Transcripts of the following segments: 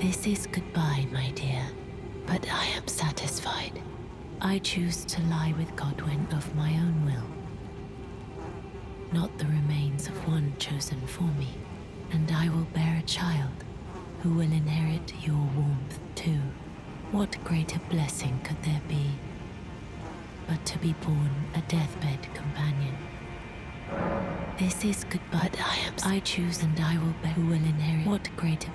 This is goodbye, my dear, but I am satisfied. I choose to lie with Godwin of my own will, not the remains of one chosen for me, and I will bear a child who will inherit your warmth too. What greater blessing could there be but to be born a deathbed companion? This is goodbye, but I choose and I will bear who will inherit. What greater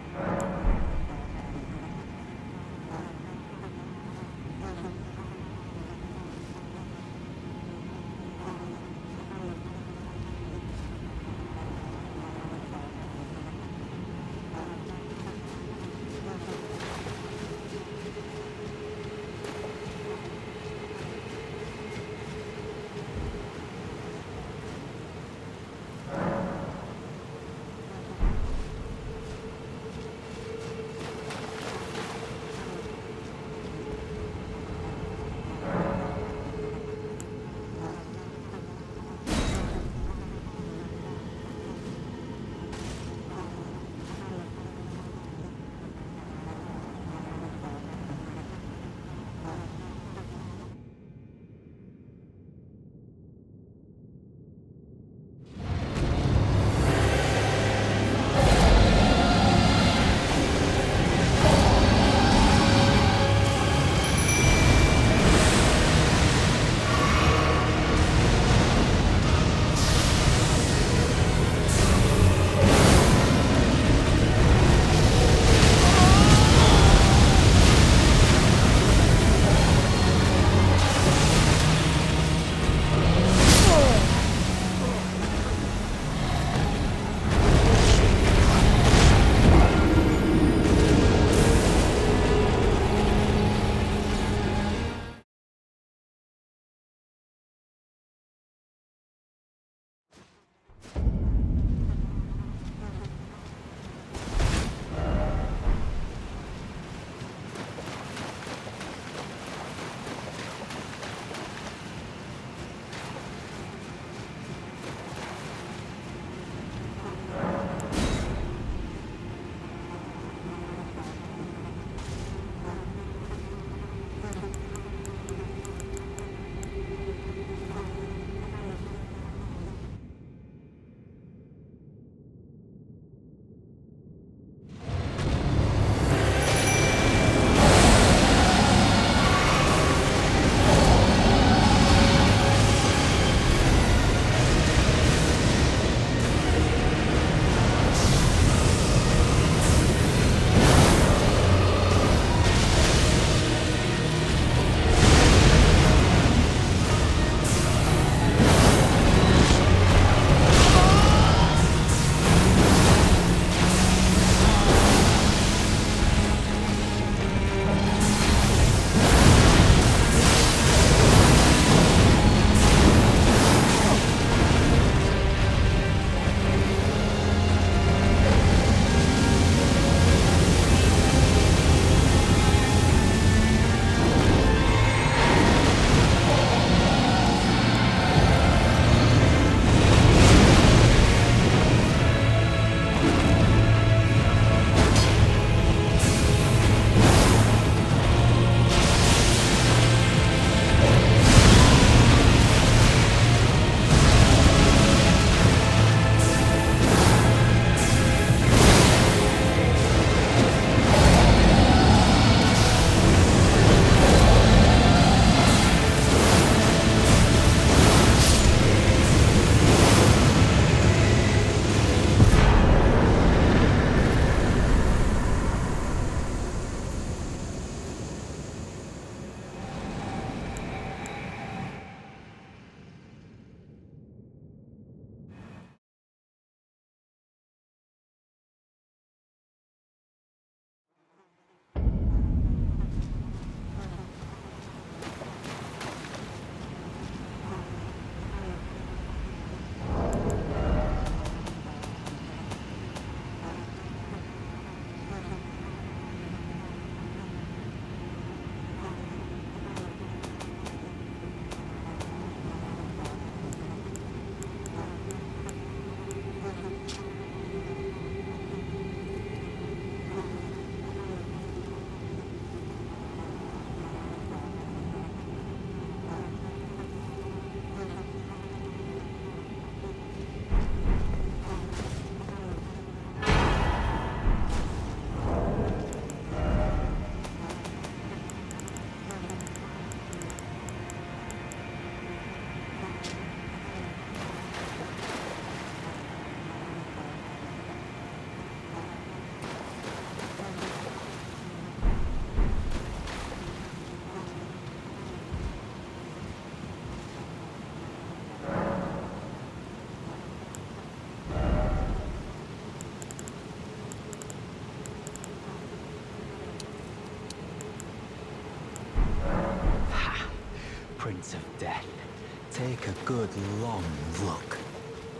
take a good long look.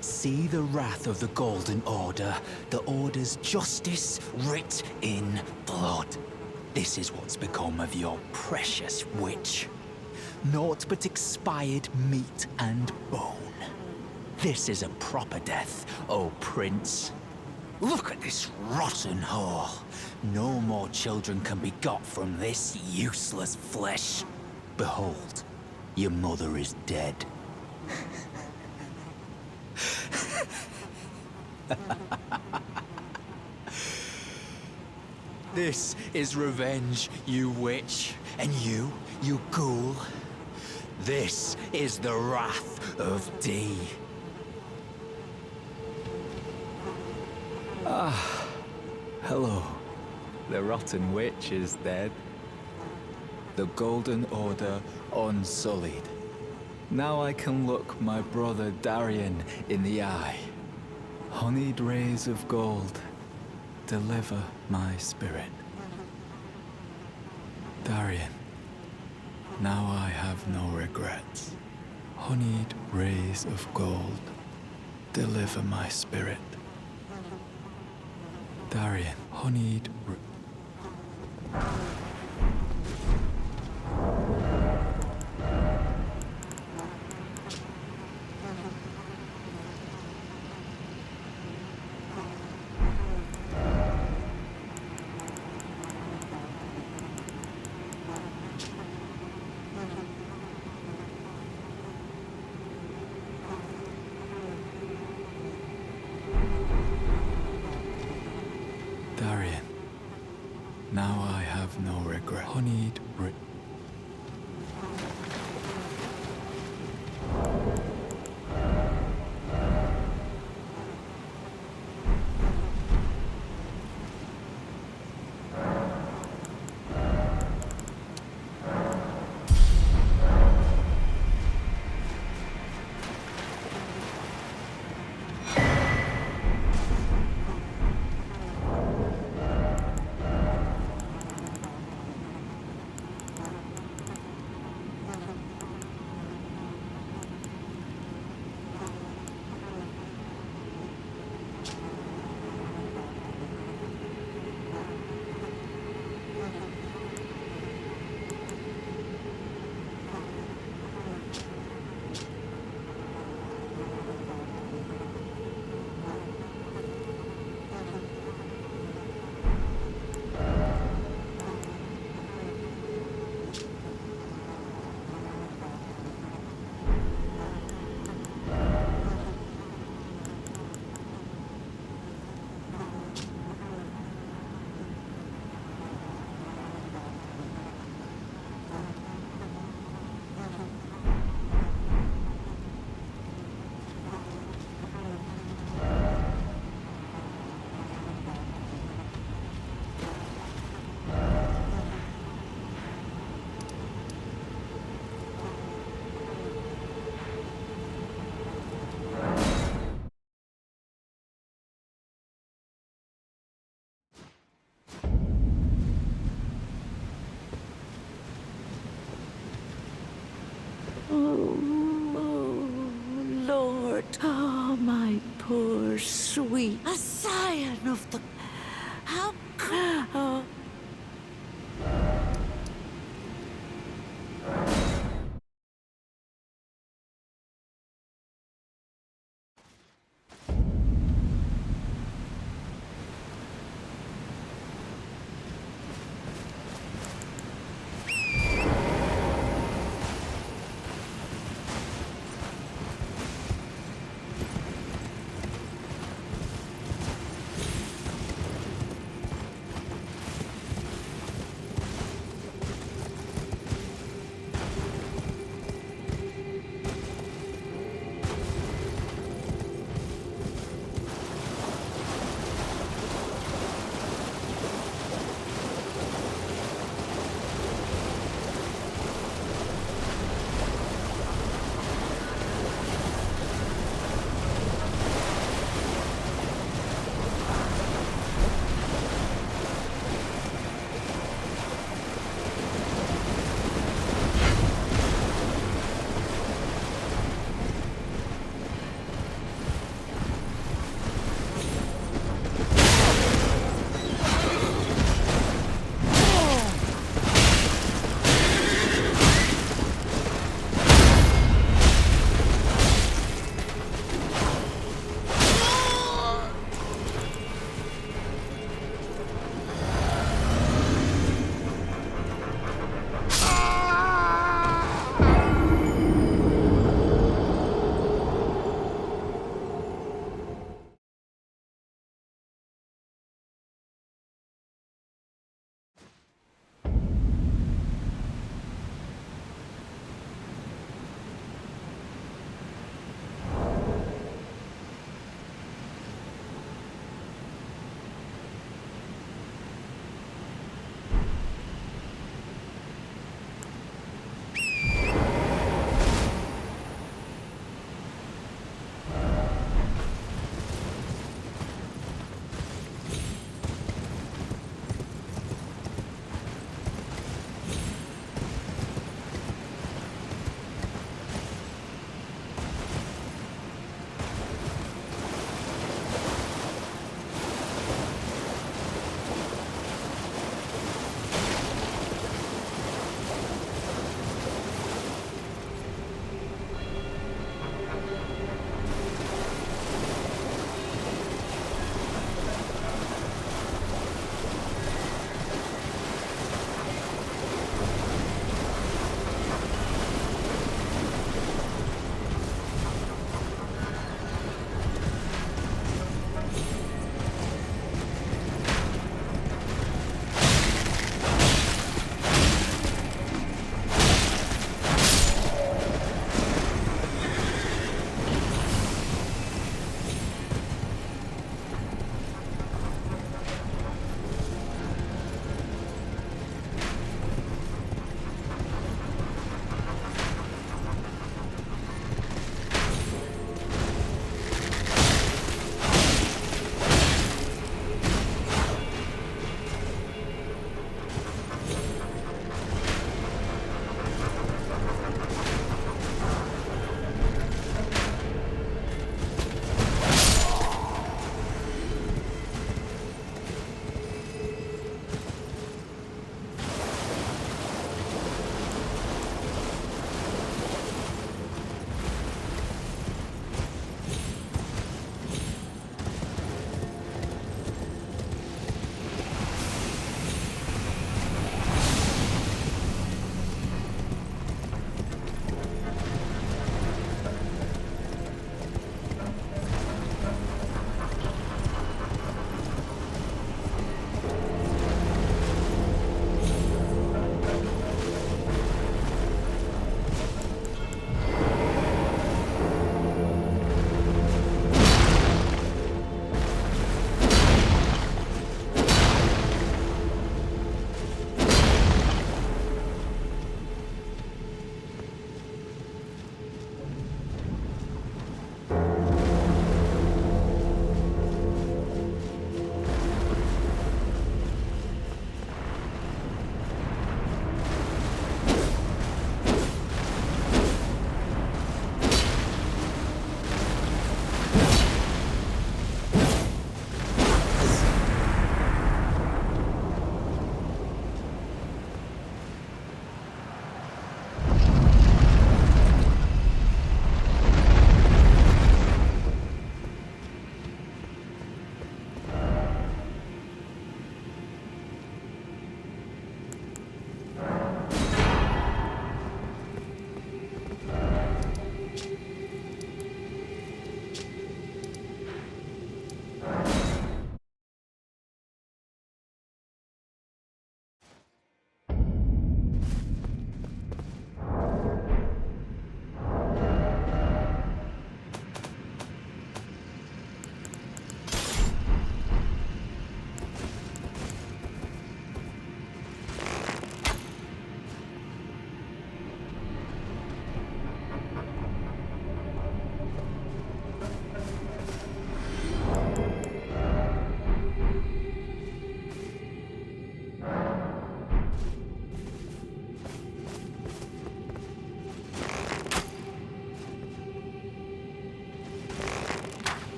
See the wrath of the Golden Order, the Order's justice writ in blood. This is what's become of your precious witch. Naught but expired meat and bone. This is a proper death, O Prince. Look at this rotten whore. No more children can be got from this useless flesh. Behold, your mother is dead. This is revenge, you witch. And you ghoul. This is the wrath of D. Hello. The rotten witch is dead. The Golden Order unsullied. Now I can look my brother Darian in the eye. Honeyed rays of gold, deliver my spirit. Darian, now I have no regrets. Honeyed rays of gold, deliver my spirit. Darian, honeyed Darian, now I have no regret. Honeyed Lord, oh, my poor sweet, a scion of the... How oh.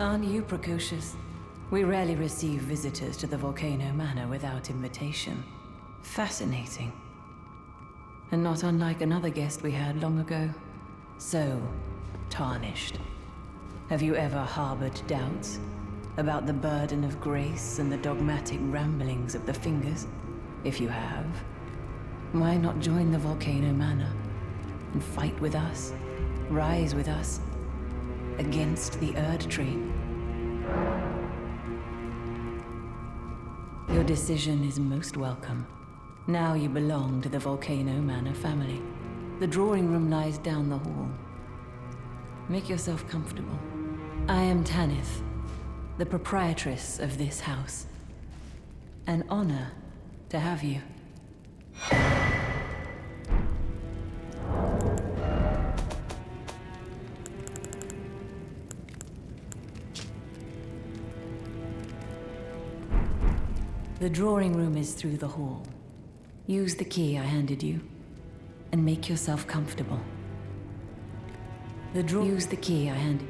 Aren't you precocious? We rarely receive visitors to the Volcano Manor without invitation. Fascinating. And not unlike another guest we had long ago. So, tarnished. Have you ever harbored doubts about the burden of grace and the dogmatic ramblings of the Fingers? If you have, why not join the Volcano Manor and fight with us, rise with us, against the Erd Tree? Your decision is most welcome. Now you belong to the Volcano Manor family. The drawing room lies down the hall. Make yourself comfortable. I am Tanith, the proprietress of this house. An honor to have you. The drawing room is through the hall. Use the key I handed you, and make yourself comfortable. Use the key I handed.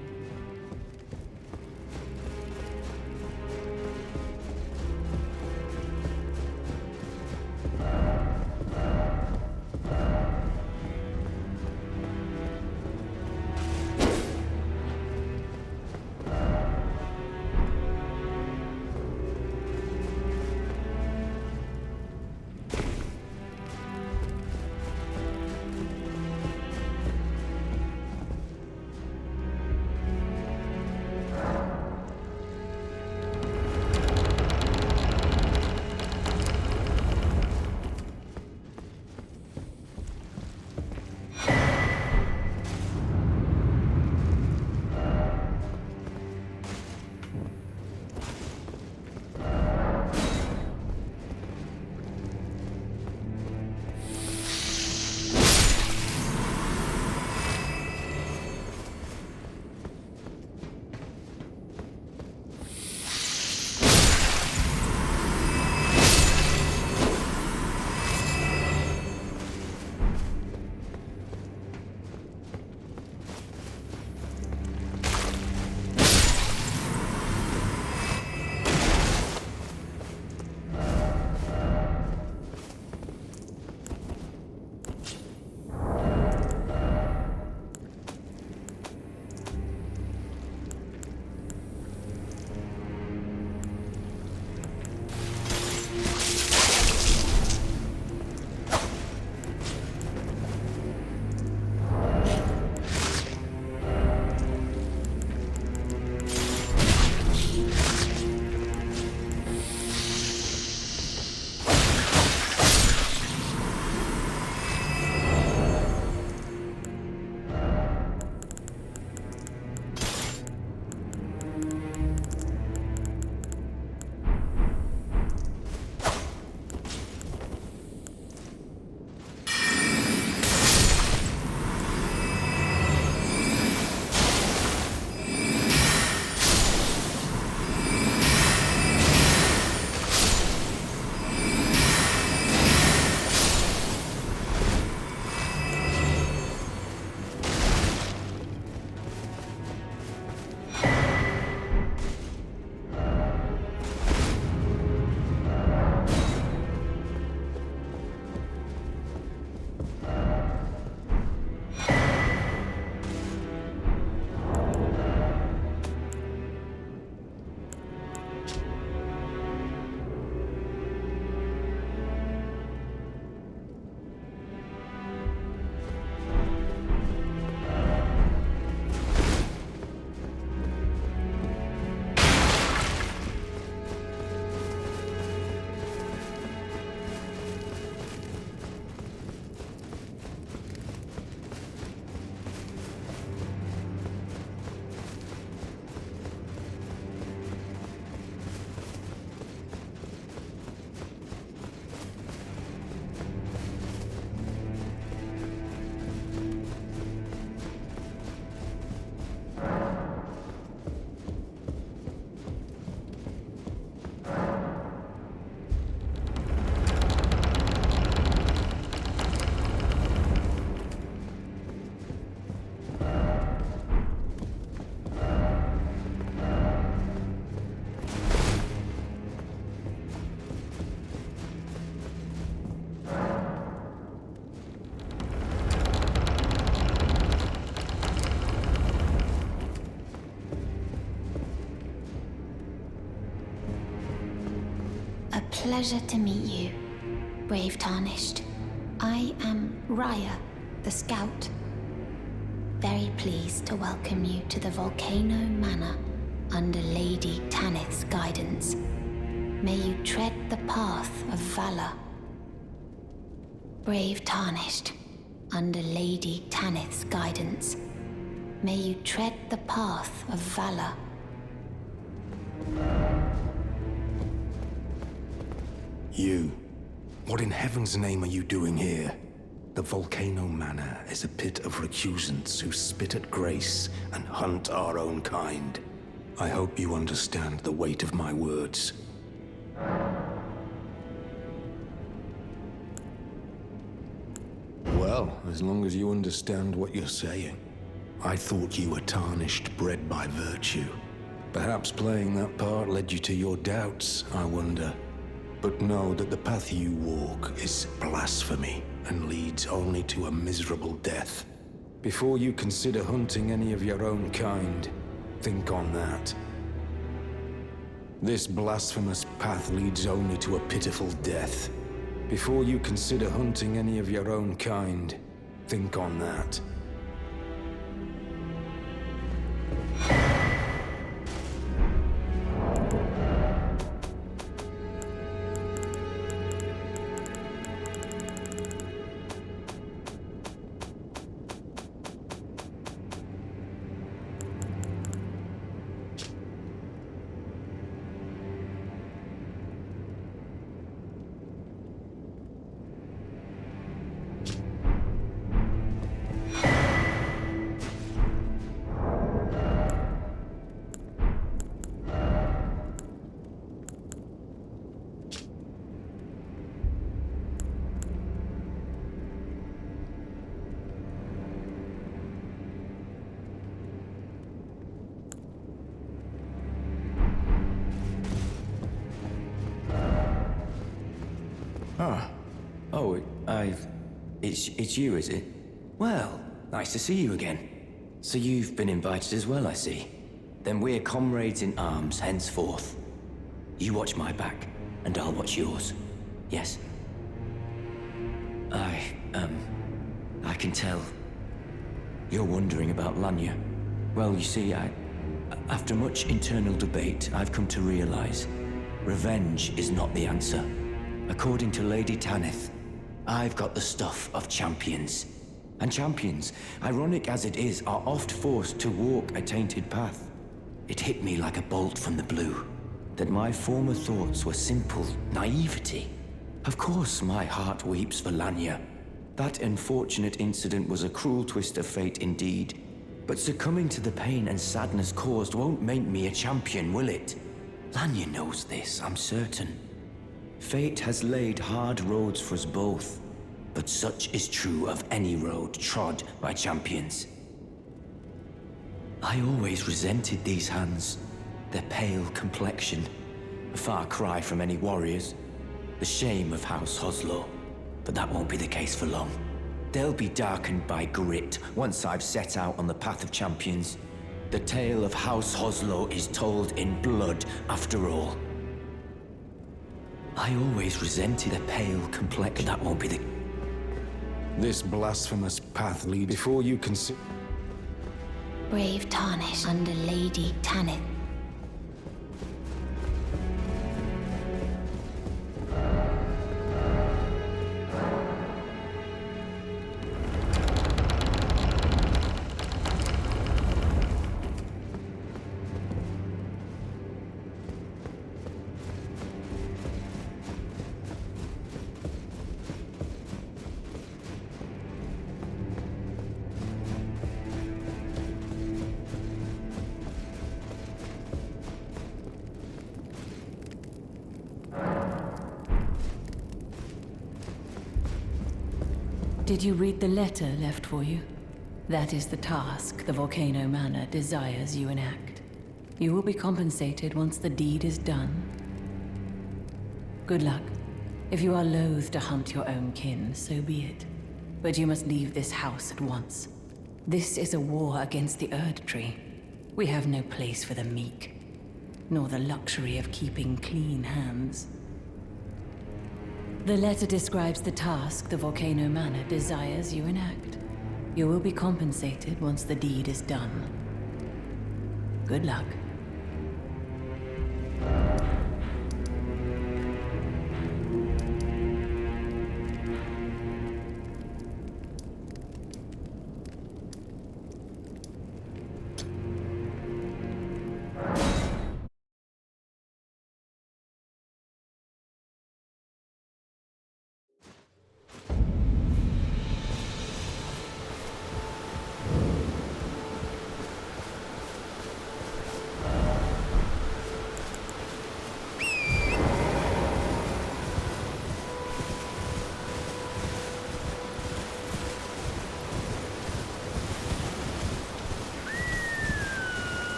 pleasure to meet you, Brave Tarnished. I am Raya, the Scout. Very pleased to welcome you to the Volcano Manor under Lady Tanith's guidance. May you tread the path of valor. Brave Tarnished, under Lady Tanith's guidance. May you tread the path of valor. You. What in heaven's name are you doing here? The Volcano Manor is a pit of recusants who spit at grace and hunt our own kind. I hope you understand the weight of my words. Well, as long as you understand what you're saying. I thought you were tarnished, bred by virtue. Perhaps playing that part led you to your doubts, I wonder. But know that the path you walk is blasphemy and leads only to a miserable death. Before you consider hunting any of your own kind, think on that. This blasphemous path leads only to a pitiful death. Before you consider hunting any of your own kind, think on that. It's you, is it? Well, nice to see you again. So you've been invited as well, I see. Then we're comrades in arms henceforth. You watch my back, and I'll watch yours. Yes? I can tell. You're wondering about Lanya. Well, you see, after much internal debate, I've come to realize revenge is not the answer. According to Lady Tanith, I've got the stuff of champions. And champions, ironic as it is, are oft forced to walk a tainted path. It hit me like a bolt from the blue, that my former thoughts were simple naivety. Of course my heart weeps for Lanya. That unfortunate incident was a cruel twist of fate indeed. But succumbing to the pain and sadness caused won't make me a champion, will it? Lanya knows this, I'm certain. Fate has laid hard roads for us both, but such is true of any road trod by champions. I always resented these hands, their pale complexion, a far cry from any warriors, the shame of House Hoslow, but that won't be the case for long. They'll be darkened by grit once I've set out on the path of champions. The tale of House Hoslow is told in blood, after all. I always resented a pale complexion. That won't be the... This blasphemous path leads before you consider... Brave Tarnish under Lady Tanith. Did you read the letter left for you? That is the task the Volcano Manor desires you enact. You will be compensated once the deed is done. Good luck. If you are loath to hunt your own kin, so be it. But you must leave this house at once. This is a war against the Erd Tree. We have no place for the meek, nor the luxury of keeping clean hands. The letter describes the task the Volcano Manor desires you enact. You will be compensated once the deed is done. Good luck.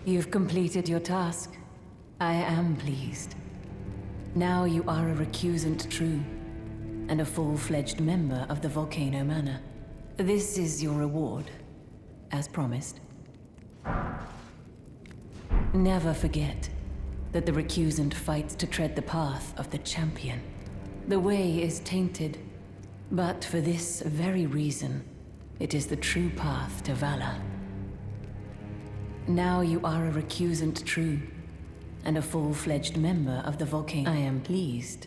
You've completed your task. I am pleased. Now you are a recusant true, and a full-fledged member of the Volcano Manor. This is your reward, as promised. Never forget that the recusant fights to tread the path of the champion. The way is tainted, but for this very reason, it is the true path to valor. Now you are a recusant true, and a full-fledged member of the Volcano. I am pleased.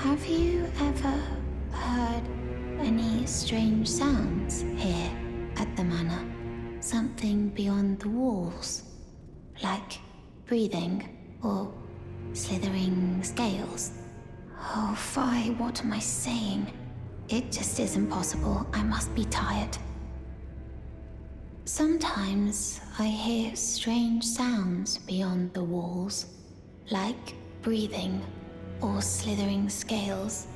Have you ever heard any strange sounds here at the manor? Something beyond the walls? Like breathing or slithering scales? Oh, fie, what am I saying? It just isn't possible. I must be tired. Sometimes I hear strange sounds beyond the walls, like breathing or slithering scales.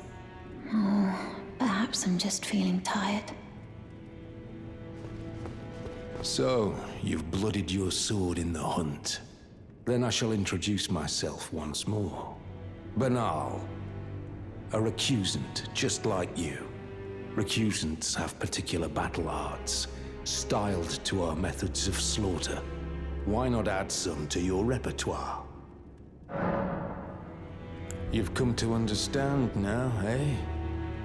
Oh, perhaps I'm just feeling tired. So, you've blooded your sword in the hunt. Then I shall introduce myself once more. Banal. A recusant, just like you. Recusants have particular battle arts, styled to our methods of slaughter. Why not add some to your repertoire? You've come to understand now, eh?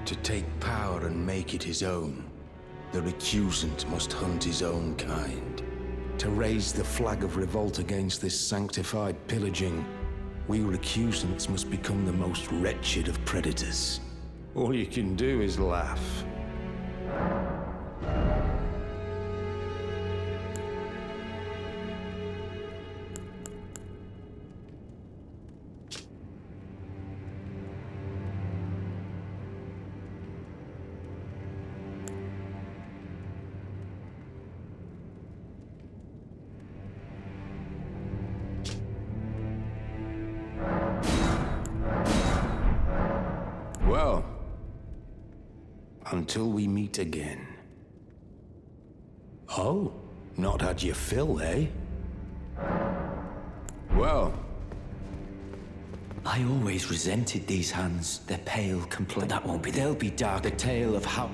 To take power and make it his own, the recusant must hunt his own kind. To raise the flag of revolt against this sanctified pillaging, we recusants must become the most wretched of predators. All you can do is laugh. Well, until we meet again. Oh, not had your fill, eh? Well, I always resented these hands. They're pale, complete. But that won't be. They'll be dark. The tale of how.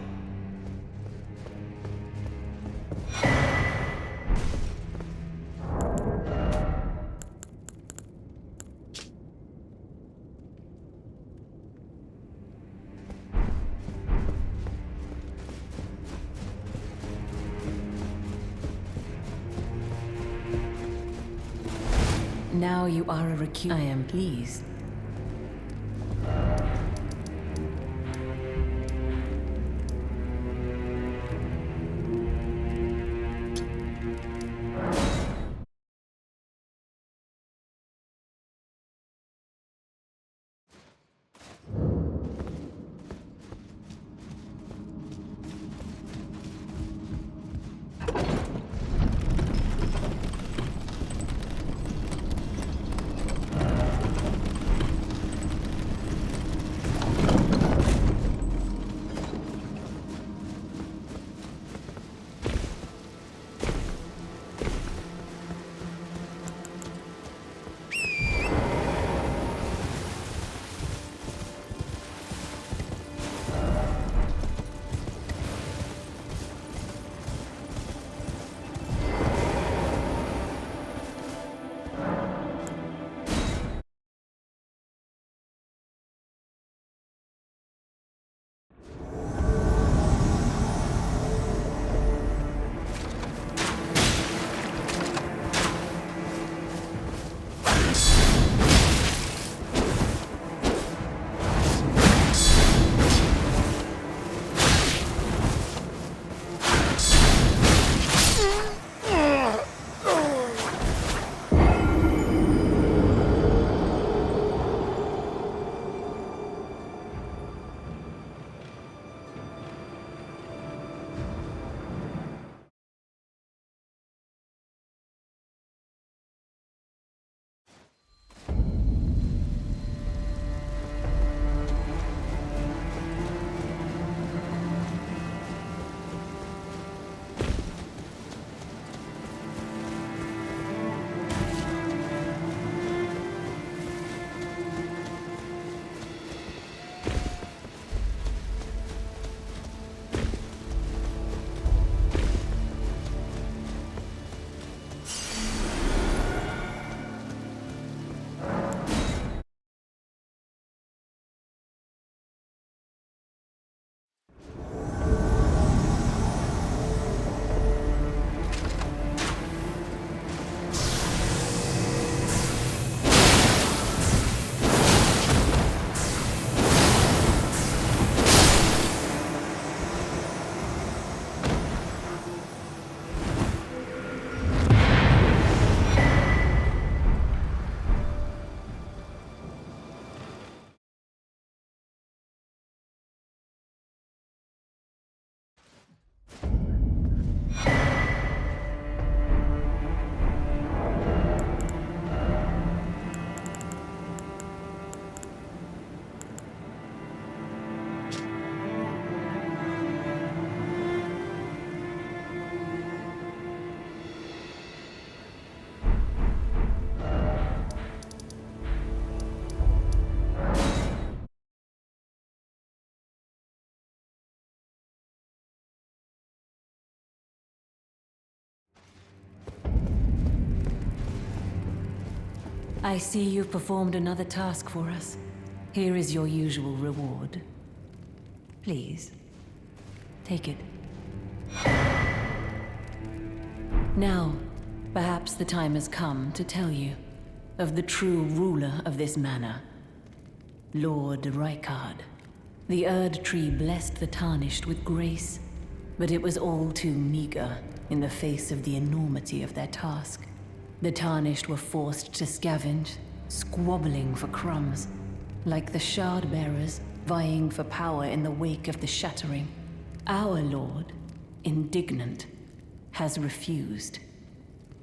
Now you are a recusant. I am pleased. I see you've performed another task for us. Here is your usual reward. Please, take it. Now, perhaps the time has come to tell you of the true ruler of this manor, Lord Rykard. The Erd Tree blessed the Tarnished with grace, but it was all too meager in the face of the enormity of their task. The Tarnished were forced to scavenge, squabbling for crumbs, like the Shard Bearers vying for power in the wake of the Shattering. Our Lord, indignant, has refused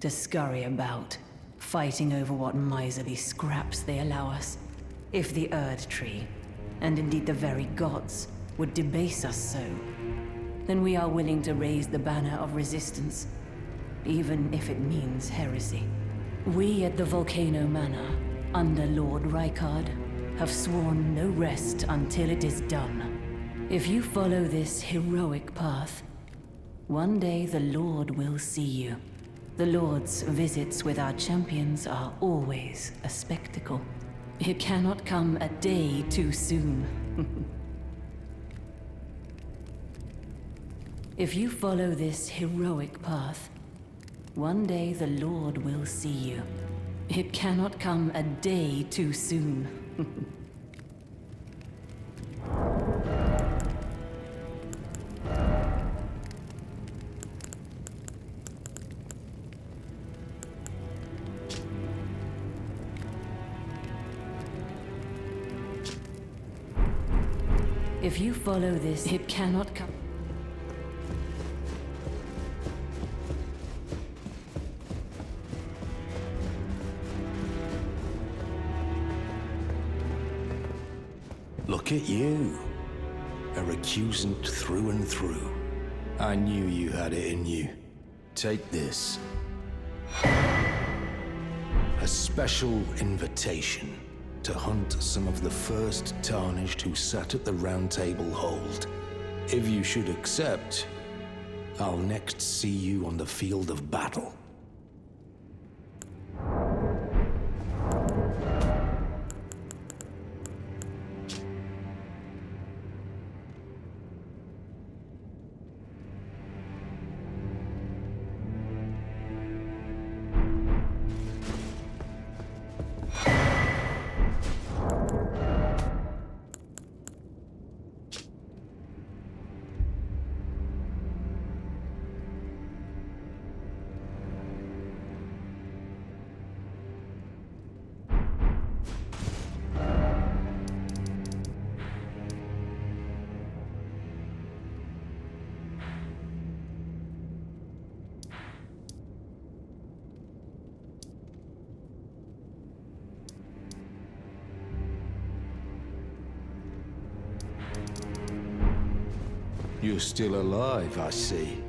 to scurry about, fighting over what miserly scraps they allow us. If the Erd Tree, and indeed the very gods, would debase us so, then we are willing to raise the banner of resistance, even if it means heresy. We at the Volcano Manor, under Lord Rykard, have sworn no rest until it is done. If you follow this heroic path, one day the Lord will see you. The Lord's visits with our champions are always a spectacle. It cannot come a day too soon. If you follow this heroic path, one day the Lord will see you. It cannot come a day too soon. If you follow this, it cannot come. Look at you. A recusant through and through. I knew you had it in you. Take this. A special invitation to hunt some of the first Tarnished who sat at the Round Table Hold. If you should accept, I'll next see you on the field of battle. You're still alive, I see.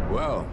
Well.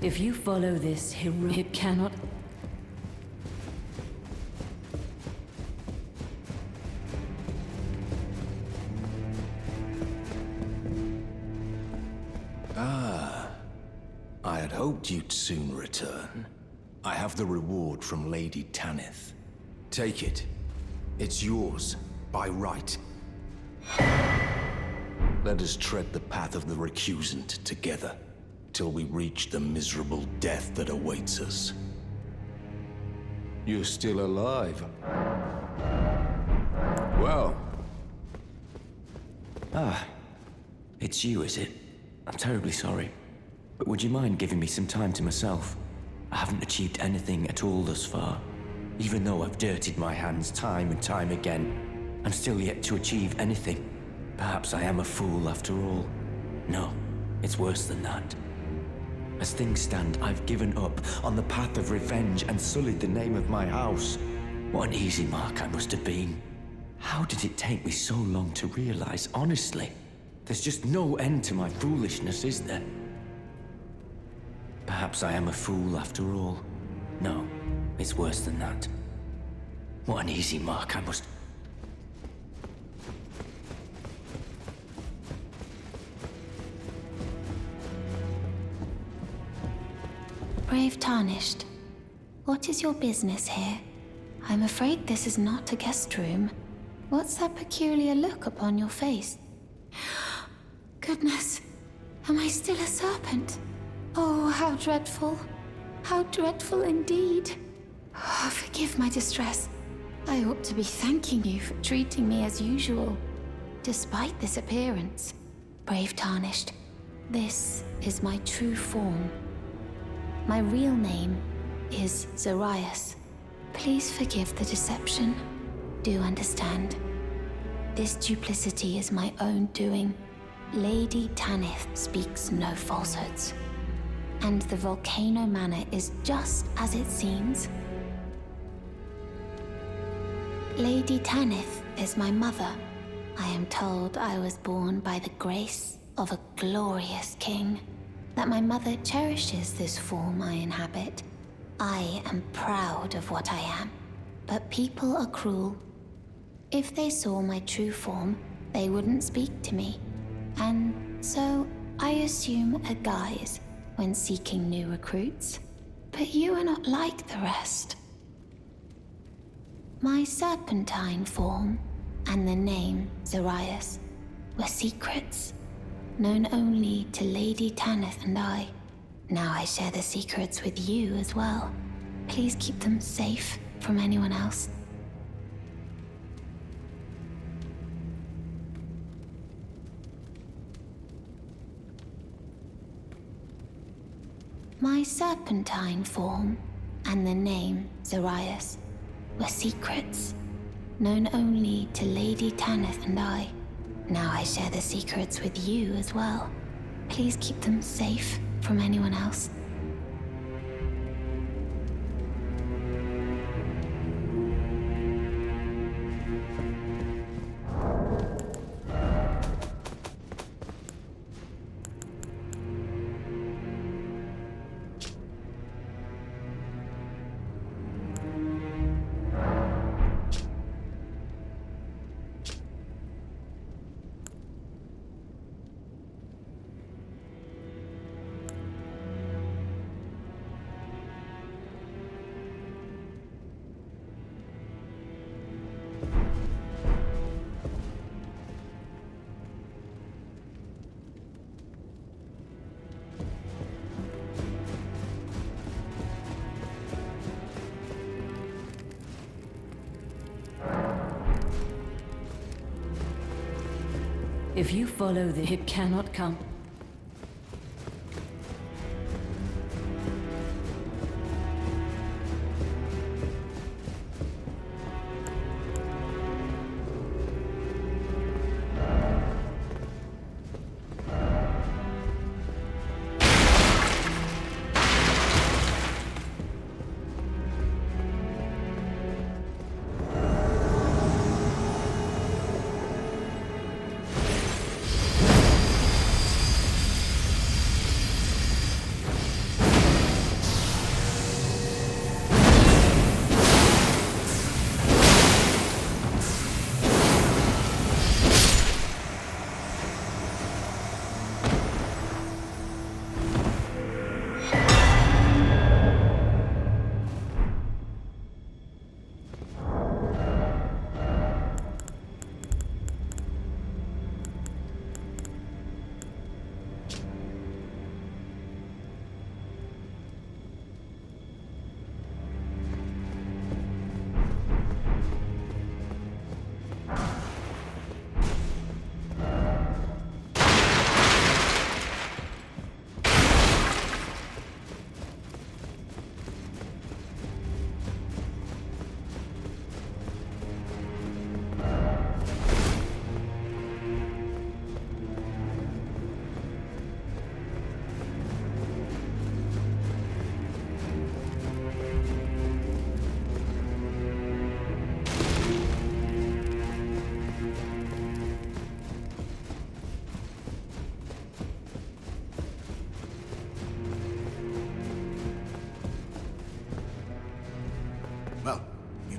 If you follow this hero, it cannot... I had hoped you'd soon return. I have the reward from Lady Tanith. Take it. It's yours, by right. Let us tread the path of the recusant together, till we reach the miserable death that awaits us. You're still alive. Well, It's you, is it? I'm terribly sorry. But would you mind giving me some time to myself? I haven't achieved anything at all thus far. Even though I've dirtied my hands time and time again, I'm still yet to achieve anything. Perhaps I am a fool after all. No, it's worse than that. As things stand, I've given up on the path of revenge and sullied the name of my house. What an easy mark I must have been. How did it take me so long to realize, honestly? There's just no end to my foolishness, is there? Perhaps I am a fool after all. No, it's worse than that. What an easy mark I must... Brave Tarnished, what is your business here? I'm afraid this is not a guest room. What's that peculiar look upon your face? Goodness, am I still a serpent? Oh, how dreadful. How dreadful indeed. Oh, forgive my distress. I ought to be thanking you for treating me as usual. Despite this appearance, Brave Tarnished, this is my true form. My real name is Zarias. Please forgive the deception. Do understand. This duplicity is my own doing. Lady Tanith speaks no falsehoods. And the Volcano Manor is just as it seems. Lady Tanith is my mother. I am told I was born by the grace of a glorious king, that my mother cherishes this form I inhabit. I am proud of what I am, but people are cruel. If they saw my true form, they wouldn't speak to me. And so I assume a guise when seeking new recruits. But you are not like the rest. My serpentine form and the name Zarias were secrets, known only to Lady Tanith and I. Now I share the secrets with you as well. Please keep them safe from anyone else. My serpentine form and the name Zarias were secrets, known only to Lady Tanith and I. Now I share the secrets with you as well. Please keep them safe from anyone else. If you follow the... It cannot come.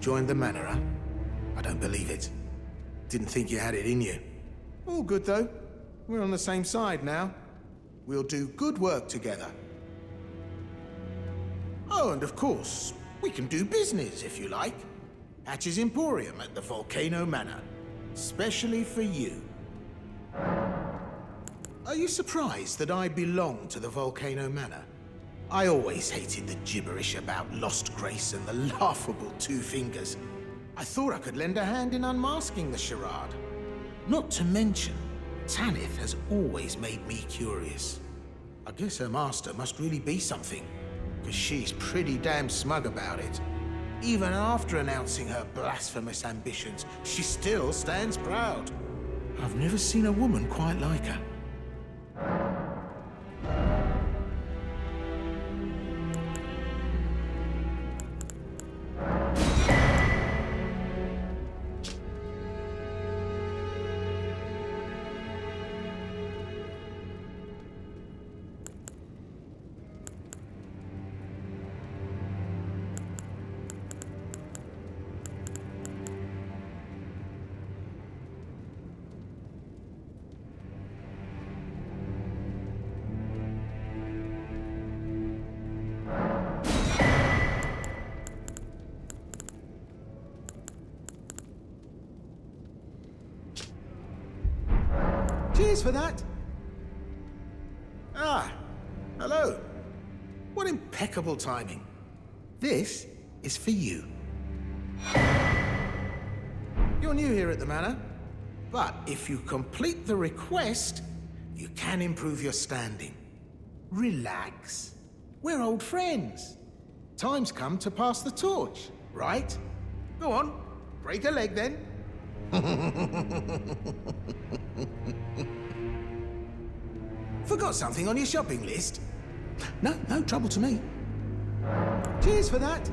joined the manor, huh? I don't believe it. Didn't think you had it in you. All good, though. We're on the same side now. We'll do good work together. Oh, and of course, we can do business, if you like. Hatch's Emporium at the Volcano Manor. Especially for you. Are you surprised that I belong to the Volcano Manor? I always hated the gibberish about Lost Grace and the laughable Two Fingers. I thought I could lend a hand in unmasking the charade. Not to mention, Tanith has always made me curious. I guess her master must really be something, because she's pretty damn smug about it. Even after announcing her blasphemous ambitions, she still stands proud. I've never seen a woman quite like her. Cheers for that. Ah, hello. What impeccable timing. This is for you. You're new here at the manor, but if you complete the request, you can improve your standing. Relax. We're old friends. Time's come to pass the torch, right? Go on, break a leg then. Forgot something on your shopping list? No trouble to me. Cheers for that.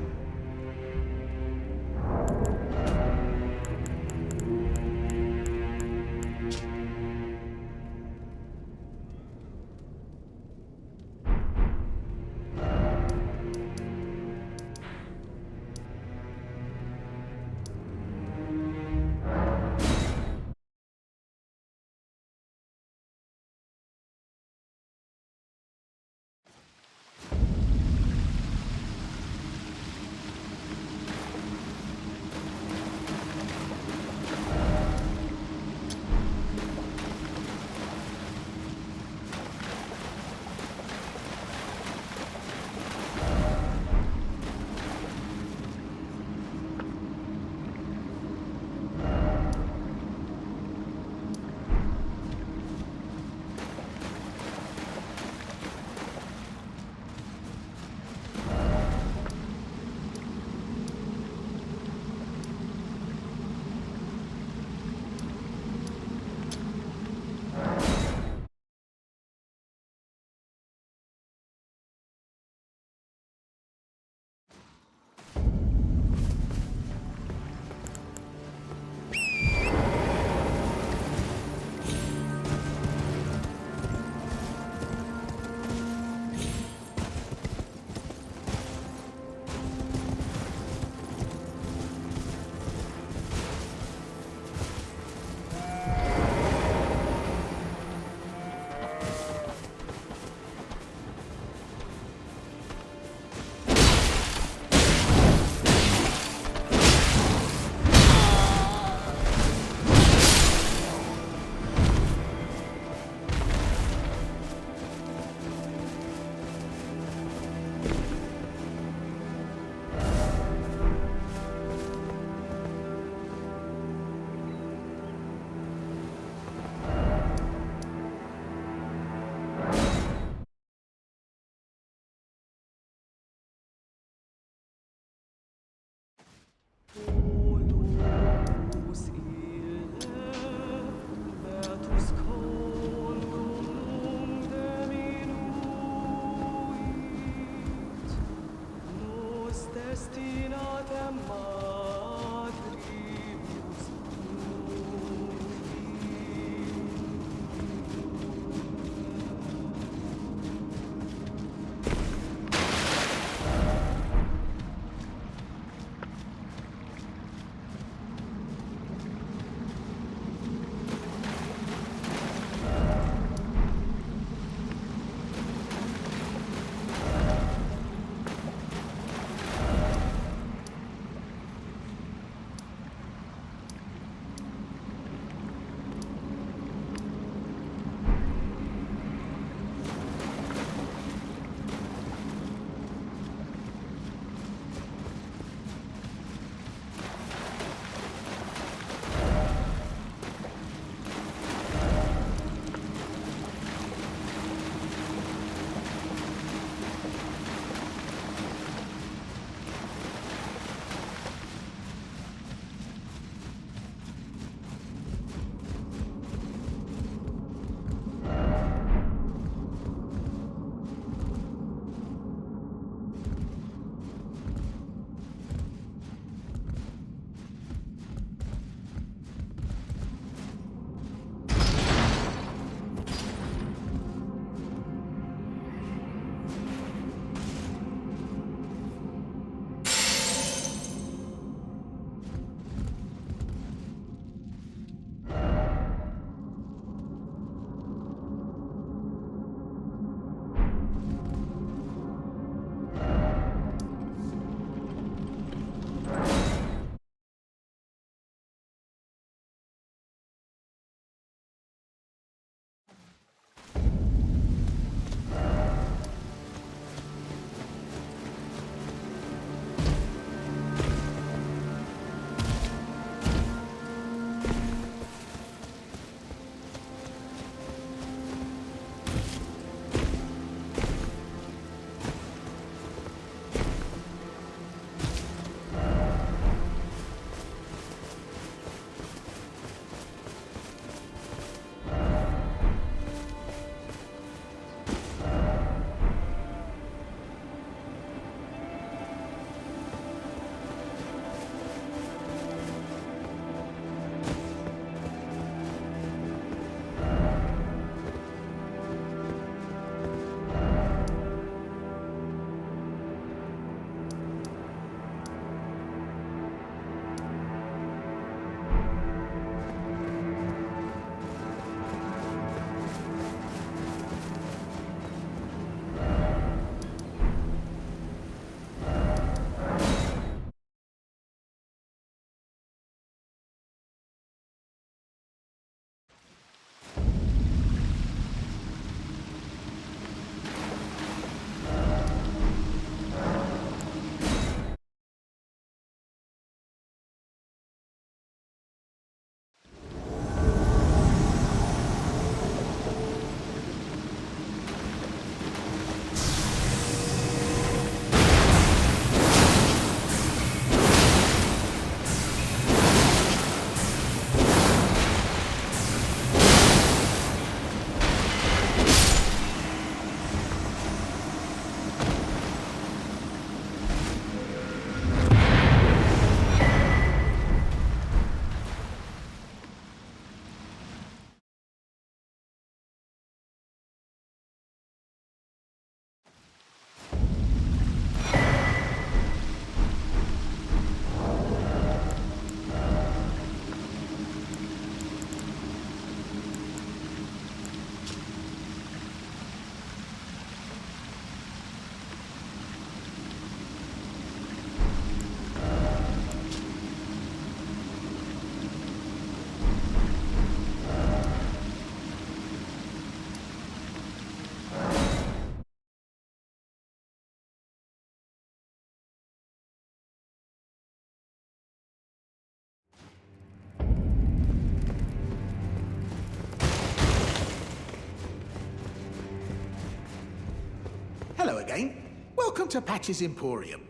again. Welcome to Patch's Emporium.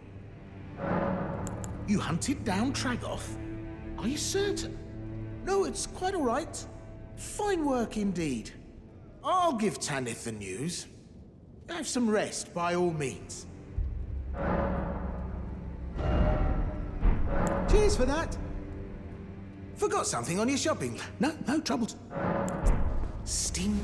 You hunted down Tragoth? Are you certain? No, it's quite all right. Fine work indeed. I'll give Tanith the news. Have some rest, by all means. Cheers for that. Forgot something on your shopping. No troubles. Sting.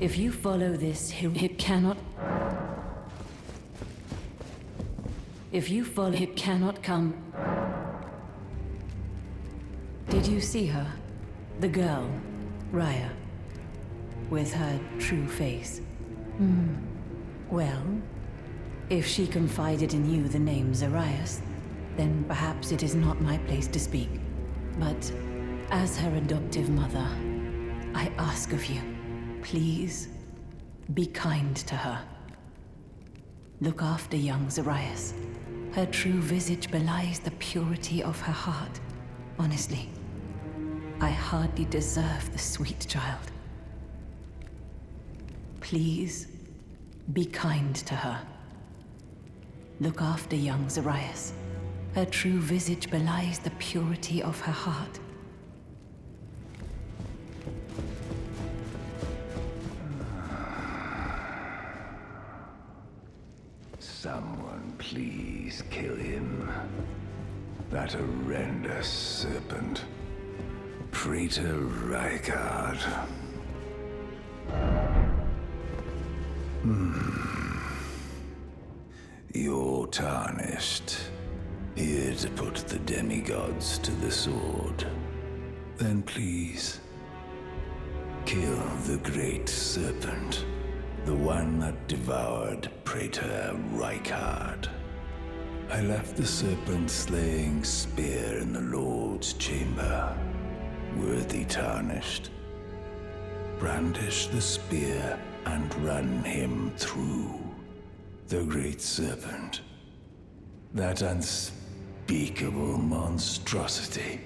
If you follow this, it cannot... If you follow, it cannot come... Did you see her? The girl, Raya. With her true face. Well, if she confided in you the name Zarias, then perhaps it is not my place to speak. But as her adoptive mother, I ask of you, please, be kind to her. Look after young Zarias. Her true visage belies the purity of her heart. Honestly, I hardly deserve the sweet child. Please, be kind to her. Look after young Zarias. Her true visage belies the purity of her heart. Someone please kill him. That horrendous serpent. Praetor Rykard. You're tarnished. Here to put the demigods to the sword. Then please, kill the great serpent. The one that devoured Praetor Rykard. I left the serpent-slaying spear in the Lord's chamber. Worthy tarnished. Brandish the spear and run him through. The great serpent. That unspeakable monstrosity.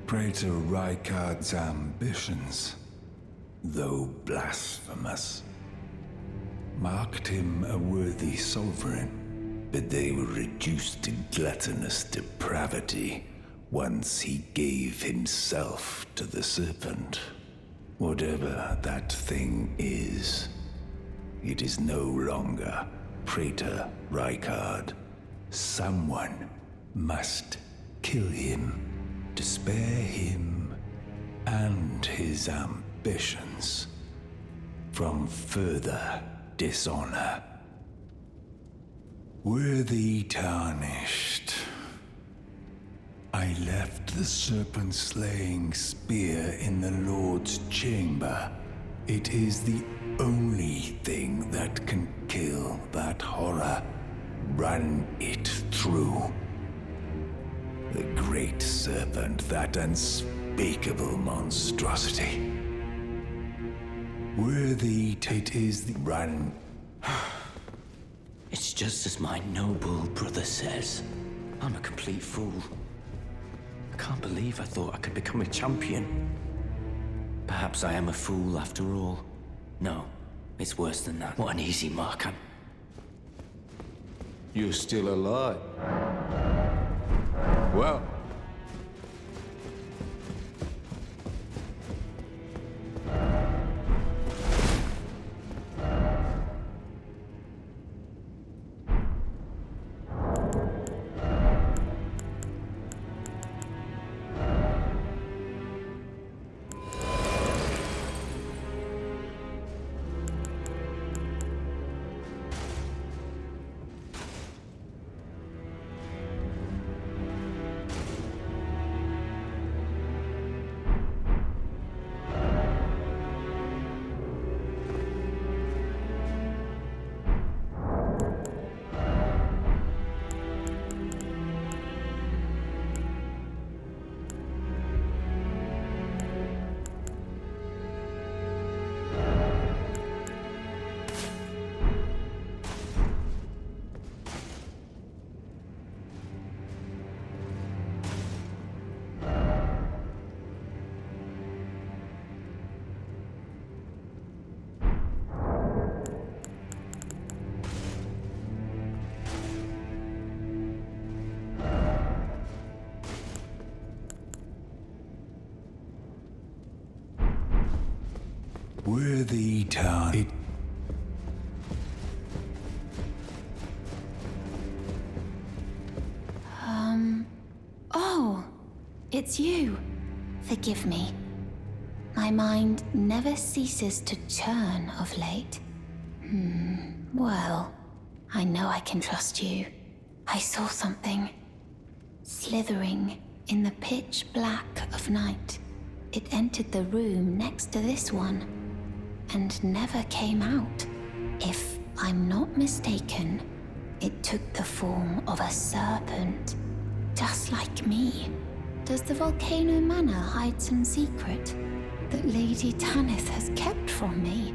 Praetor Rykard's ambitions, though blasphemous, marked him a worthy sovereign, but they were reduced to gluttonous depravity once he gave himself to the serpent. Whatever that thing is, it is no longer Praetor Rykard. Someone must kill him to spare him and his ambitions from further dishonor. Worthy tarnished. I left the serpent-slaying spear in the Lord's chamber. It is the only thing that can kill that horror. Run it through. The great serpent, that unspeakable monstrosity. Worthy it is the run. It's just as my noble brother says. I'm a complete fool. I can't believe I thought I could become a champion. Perhaps I am a fool after all. No, it's worse than that. What an easy mark. You're still alive. Well, We're the Tarn. Oh, it's you. Forgive me. My mind never ceases to churn of late. Well, I know I can trust you. I saw something slithering in the pitch black of night. It entered the room next to this one and never came out. If I'm not mistaken, it took the form of a serpent, just like me. Does the Volcano Manor hide some secret that Lady Tanith has kept from me?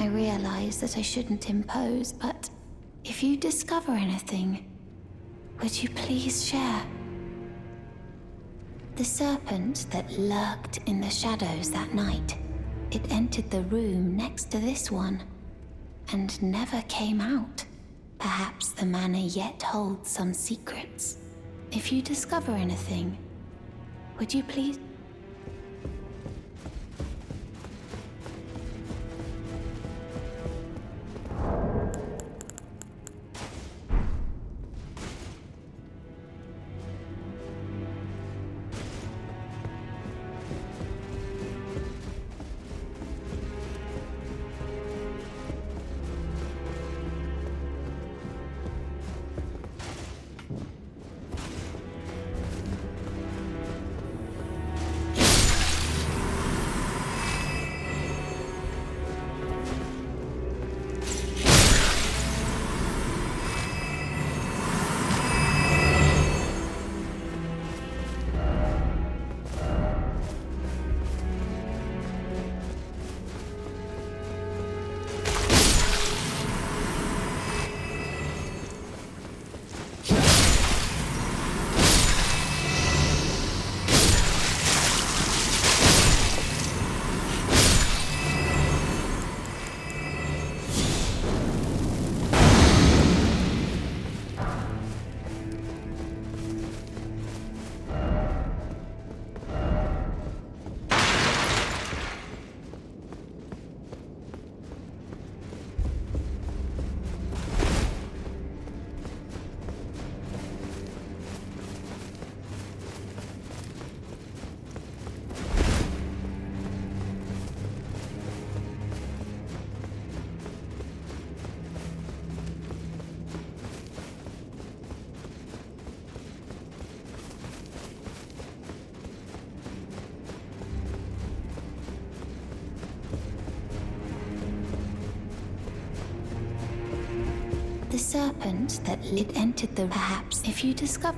I realize that I shouldn't impose, but if you discover anything, would you please share? The serpent that lurked in the shadows that night, it entered the room next to this one and never came out. Perhaps the manor yet holds some secrets. If you discover anything, would you please? The serpent that it entered the perhaps if you discover.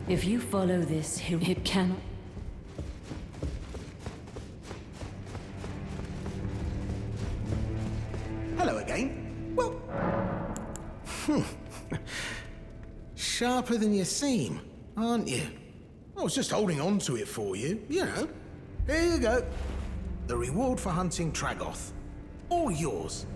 If you follow this, it cannot... Hello again. Well... Sharper than you seem, aren't you? I was just holding on to it for you, you know. Here you go. The reward for hunting Tragoth. All yours.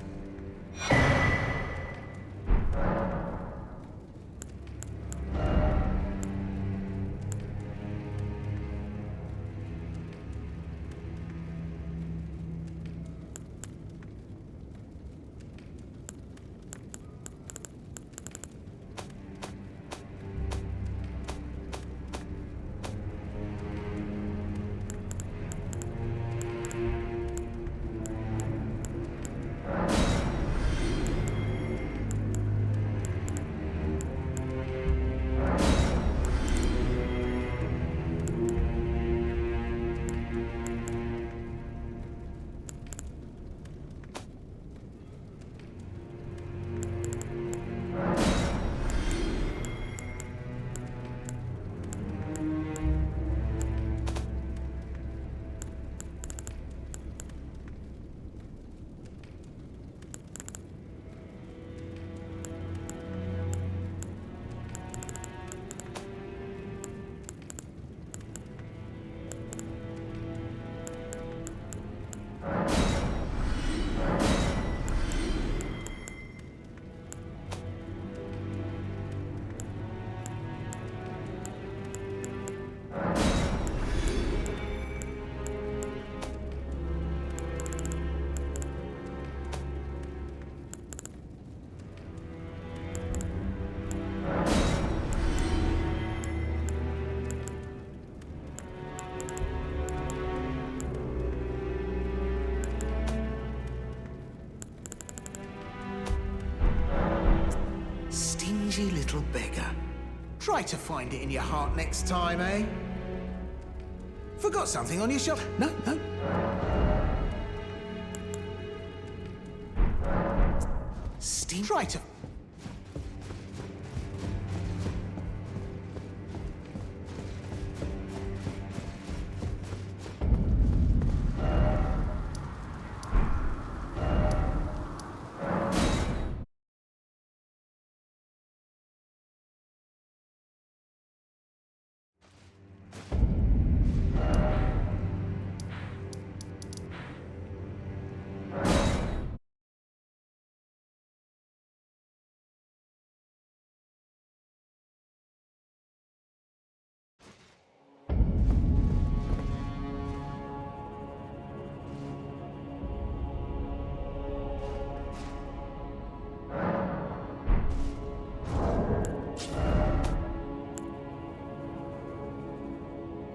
Stingy little beggar. Try to find it in your heart next time, eh? Forgot something on your shelf? No, no. Try to...